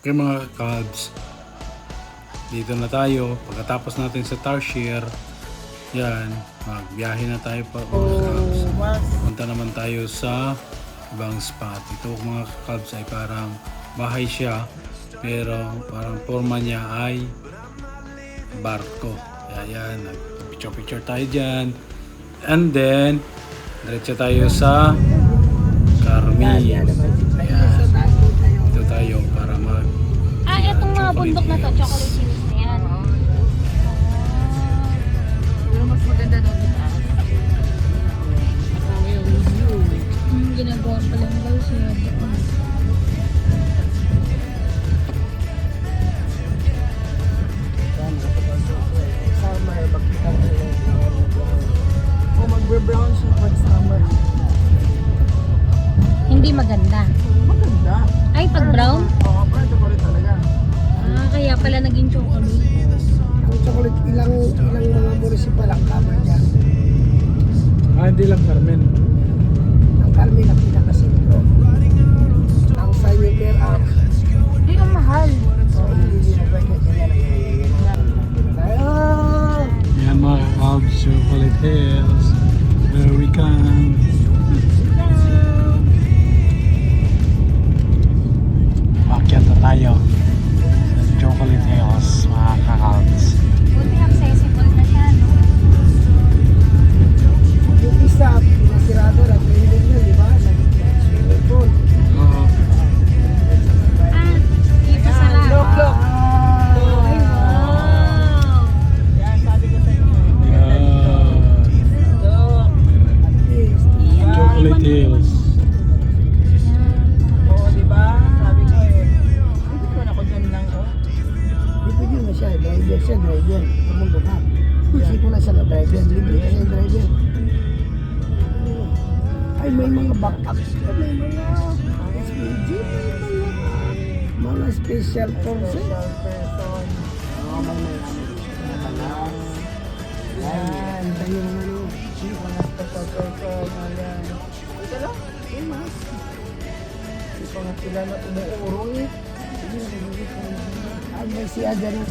Okay mga Cubs, dito na tayo. Pagkatapos natin sa Tarsier, yan, magbiyahe na tayo pa mga Cubs. Punta naman tayo sa ibang spot. Ito mga Cubs ay parang bahay siya, pero parang forma niya ay barko. Yan, nag-picture tayo dyan. And then, diretso tayo sa Carmen. Yan. Dito tayo para mag Itong mga bundok na to, chocolate hills na yan. Pero mas maganda doon sa ginagawa pa lang daw siya. Summer, makita mo yung kung magbe-brown siya pag summer. Hindi maganda. Maganda. Ay, pag brown? Oo, pwede ko rin talaga. Kaya pala naging chocolate. Ang chocolate, ilang mga municipal ang cover dyan. hindi lang Carmen. Ang Carmen ang pinakasintro. Ang Sayuter Arc. Hindi ang mahal. So, hindi nila pwede kaya Yan mga Cubs, Chocolate Hills. Where we can. Akyat na tayo sa Chocolate Hills mga Cubs. Buti accessible na siya, no? yung isa, pinasirado na training yun, di ba? Nag-swimming pool. Dito sa Yan, look. Ay, wow! Yan, sabi ko sa inyo. Look. At least. Chocolate Hills. Oo, di ba? Sabi ko hindi ko na ako dyan lang, oh. Libre yun na siya, driver. Tumundo ka. Kasi ko na siya na driver, libre kasi yung driver. Ay, may mga backups. May mga SPG, mga special person. Oo, may mga yan, tayo ng ano, mga special person, yan. Ito lang, yung mga hindi ko nga sila na umuurong eh. Ay, may siya dyan.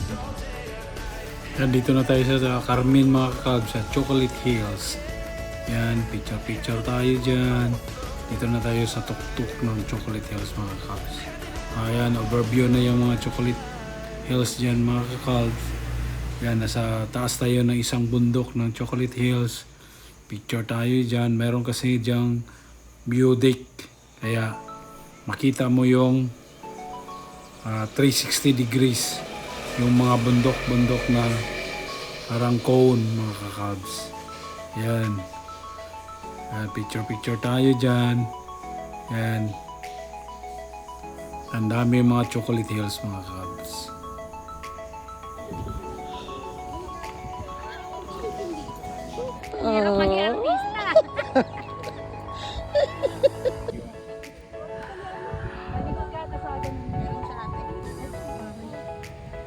Yan, dito na tayo sa Carmen mga Cubs sa Chocolate Hills. Yan, picture tayo dyan. Dito na tayo sa tuktok ng Chocolate Hills mga Cubs. Ayan, overview na yung mga Chocolate Hills dyan mga Cubs. Yan, nasa taas tayo ng isang bundok ng Chocolate Hills. Picture tayo dyan. Meron kasi dyang view deck. Kaya makita mo yung 360 degrees yung mga bundok-bundok na parang cone mga kakabs. Yan. Picture tayo dyan. Yan. Ang dami yung mga Chocolate Hills mga kakabs. Hirap maging artista.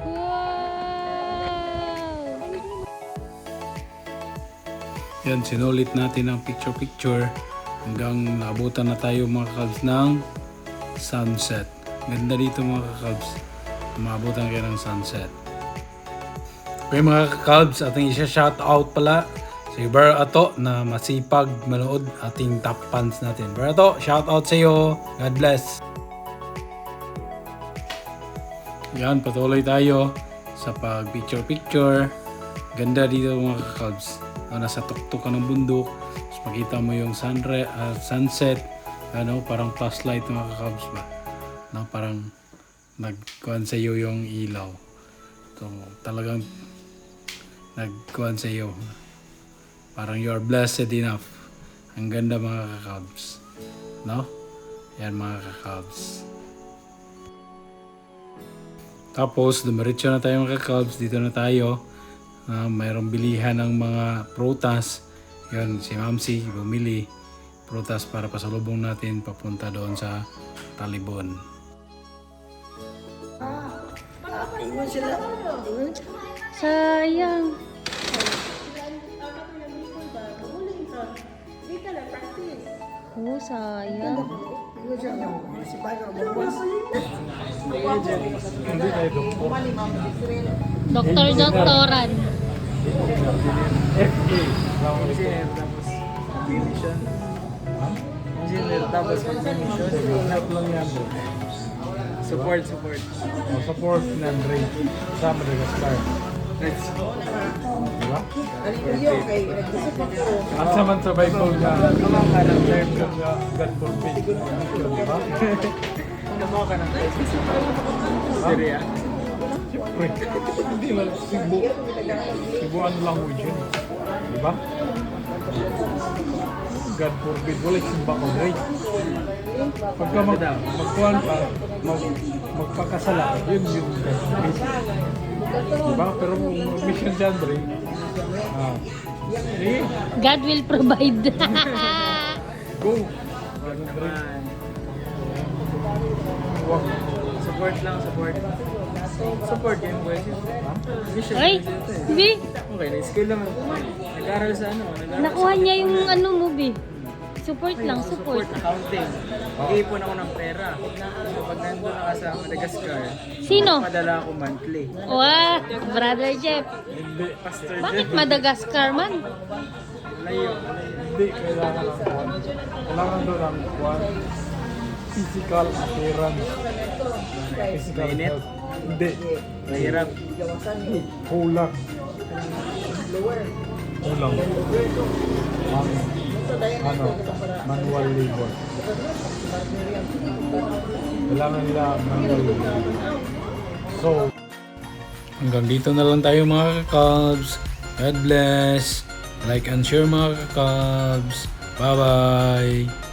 Wow! Yan, sinulit natin ang picture hanggang naabutan na tayo mga kakabs ng sunset. Ganda dito mga kakabs. Maabutan kayo ng sunset. Okay mga kakabs, ating isa-shout out pala si Ber Ato na masipag manood ating top fans natin. Ber Ato, shout out sa iyo. God bless. Yan, patuloy tayo sa pag-picture. Ganda dito mga kakabs. Nasa tuktok ka ng bundok, tapos makita mo yung sunset, parang flashlight mga kakabs ba? No, parang nagkuhan sa iyo yung ilaw. So, talagang nagkuhan sa iyo. Parang you are blessed enough. Ang ganda mga kakabs. No? Yan mga kakabs. Tapos, dumiretso na tayo mga kakabs. Dito na tayo. Mayroong bilihan ng mga prutas. Yan, si Mamsi bumili prutas para pasalubong natin papunta doon sa Talibon. Iwan sila. Sayang. Oh, sayang. Iwan sila. Si Paano, magbuwas. Hindi kayo doktor. Doktoran. FA. Engineer tapos combination. Engineer tapos combination. Help lang yan. Support. Support ng rate sa Madagascar. Diba? At sa man sa Bible nga, term ka nga, God forbid. Diba? Ano ka ng Syria? Siyempre, hindi lang Cebuan language yun. Diba? God forbid, wala simba ko rate. Pagka magkuhan pa, magpakasala, yun yung God forbid. Diba? Pero kung mission dyan, Dre, sige, God will provide. go! Naman. Wag. Support lang. Support yung question. Mission. Ay, Bi, Okay, na-school naman. Nag-aral sa ano? nakuha niya yung ano mo, Bi. Support lang, support. Accounting. Iipon ako ng pera. So pag nandun na ka sa Madagascar, Sino? padala ako monthly. Wow, Brother Jeff. Hindi, Pastor Bakit Jeff. Madagascar man? Layo. hindi kailangan ng kuhan. Kailangan doon ang kuhan. Physical appearance. Physical Mainit? health. Hindi. Mahirap. Kulang. Kulang. Ang manual labor. Kailangan nila manual labor. So, hanggang dito na lang tayo mga kakabs. God bless. Like and share mga kakabs. Bye-bye.